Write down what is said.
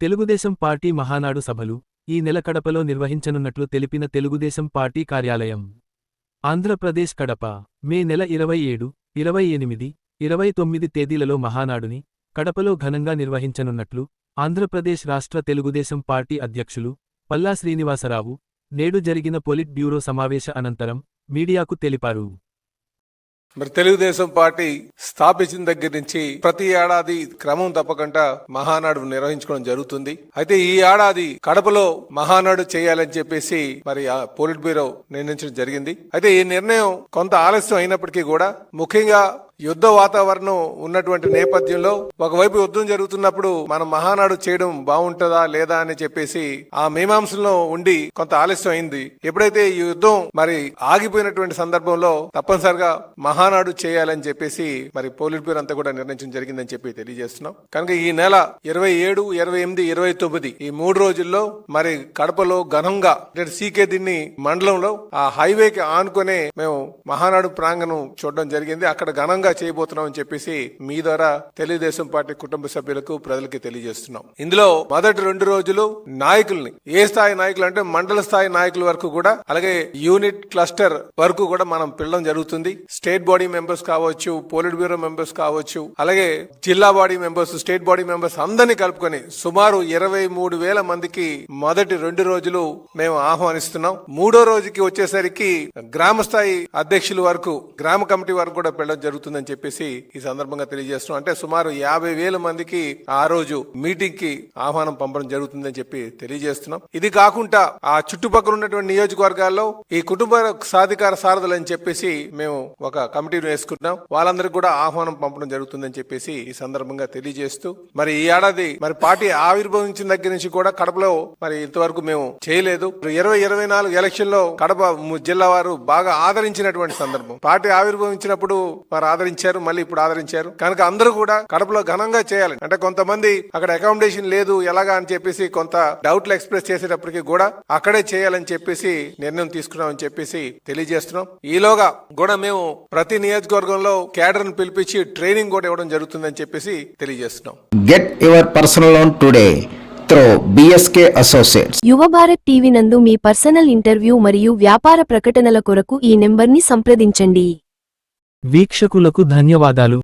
Telugu Desam party Mahanadu సభలు ఈ నెల కడపలో నిర్వహించనున్నట్లు తెలిపిన తెలుగుదేశం పార్టీ కార్యాలయం. ఆంధ్రప్రదేశ్ కడప మే నెల 27, 28, 29 తేదీలలో మహానాడుని కడపలో ఘనంగా నిర్వహించనున్నట్లు ఆంధ్రప్రదేశ్ రాష్ట్ర తెలుగుదేశం పార్టీ అధ్యక్షులు పల్లా శ్రీనివాసరావు నేడు జరిగిన పొలిట్ బ్యూరో సమావేశ అనంతరం మీడియాకు తెలిపారు. మరి తెలుగుదేశం పార్టీ స్థాపించిన దగ్గర నుంచి ప్రతి ఏడాది క్రమం తప్పకుండా మహానాడు నిర్వహించుకోవడం జరుగుతుంది. అయితే ఈ ఏడాది కడపలో మహానాడు చేయాలని చెప్పేసి మరి ఆ పోలిట్ బ్యూరో నిర్ణయించడం జరిగింది. అయితే ఈ నిర్ణయం కొంత ఆలస్యం అయినప్పటికీ కూడా ముఖ్యంగా యుద్ధ వాతావరణం ఉన్నటువంటి నేపథ్యంలో ఒకవైపు యుద్ధం జరుగుతున్నప్పుడు మనం మహానాడు చేయడం బాగుంటుందా లేదా అని చెప్పేసి ఆ మీమాంసలో ఉండి కొంత ఆలస్యం అయింది. ఎప్పుడైతే ఈ యుద్ధం మరి ఆగిపోయినటువంటి సందర్భంలో తప్పనిసరిగా మహానాడు చేయాలని చెప్పేసి మరి పోలిట్ బ్యూరో అంతా కూడా నిర్ణయించడం జరిగిందని చెప్పి తెలియజేస్తున్నాం. కనుక ఈ నెల 27, 28, 29 ఈ 3 రోజుల్లో మరి కడపలో ఘనంగా సీకే దిన్ని మండలంలో ఆ హైవేకి ఆనుకునే మేము మహానాడు ప్రాంగణం చూడడం జరిగింది. అక్కడ ఘనంగా చేయబోతున్నాం అని చెప్పేసి మీ ద్వారా తెలుగుదేశం పార్టీ కుటుంబ సభ్యులకు ప్రజలకి తెలియజేస్తున్నాం. ఇందులో మొదటి 2 రోజులు నాయకుల్ని ఏ స్థాయి నాయకులు అంటే మండల స్థాయి నాయకుల వరకు కూడా అలాగే యూనిట్ క్లస్టర్ వరకు కూడా మనం పిలవడం జరుగుతుంది. స్టేట్ బాడీ మెంబర్స్ కావచ్చు, పోలిట్ బ్యూరో మెంబర్స్ కావచ్చు, అలాగే జిల్లా body members, state body members అందరినీ కలుపుకొని సుమారు 23,000 మందికి మొదటి 2 రోజులు మేము ఆహ్వానిస్తున్నాం. 3వ రోజుకి వచ్చేసరికి గ్రామ స్థాయి అధ్యక్షుల వరకు, గ్రామ కమిటీ వరకు కూడా పిలవడం జరుగుతుంది అని చెప్పేసి ఈ సందర్భంగా తెలియజేస్తున్నాం. అంటే సుమారు 50,000 మందికి ఆ రోజు మీటింగ్ కి ఆహ్వానం పంపడం జరుగుతుందని చెప్పి తెలియజేస్తున్నాం. ఇది కాకుండా ఆ చుట్టుపక్కల ఉన్నటువంటి నియోజకవర్గాల్లో ఈ కుటుంబ సాధికార సారథులు అని చెప్పేసి మేము ఒక కమిటీని వేసుకుంటున్నాం. వాళ్ళందరికీ కూడా ఆహ్వానం పంపడం జరుగుతుందని చెప్పేసి ఈ సందర్భంగా తెలియజేస్తూ మరి ఈ ఏడాది మరి పార్టీ ఆవిర్భవించిన దగ్గర నుంచి కూడా కడపలో మరి ఇంతవరకు మేము చేయలేదు. 2024 ఎలక్షన్ లో కడప జిల్లా వారు బాగా ఆదరించినటువంటి సందర్భం. పార్టీ ఆవిర్భవించినప్పుడు వారు ఆదరించారు, మళ్ళీ ఇప్పుడు ఆదరించారు. కనుక అందరూ కూడా కడపలో ఘనంగా చేయాలి. అంటే కొంతమంది అక్కడ అకామిడేషన్ లేదు ఎలాగా అని చెప్పేసి కొంత డౌట్లు ఎక్స్ప్రెస్ చేసేటప్పటికి కూడా అక్కడే చేయాలని చెప్పేసి నిర్ణయం తీసుకున్నామని చెప్పేసి తెలియజేస్తున్నాం. ఈలోగా కూడా మేము ప్రతి నియోజకవర్గంలో క్యాడర్ ను పిలిపించి ట్రైనింగ్ కూడా ఇవ్వడం జరుగుతుందని చెప్పేసి తెలియజేస్తున్నాం. Get your personal loan today through BSK associates. యువ భారత్ టీవీ నందు మీ పర్సనల్ ఇంటర్వ్యూ మరియు వ్యాపార ప్రకటనల కొరకు ఈ నెంబర్ని సంప్రదించండి. వీక్షకులకు ధన్యవాదాలు.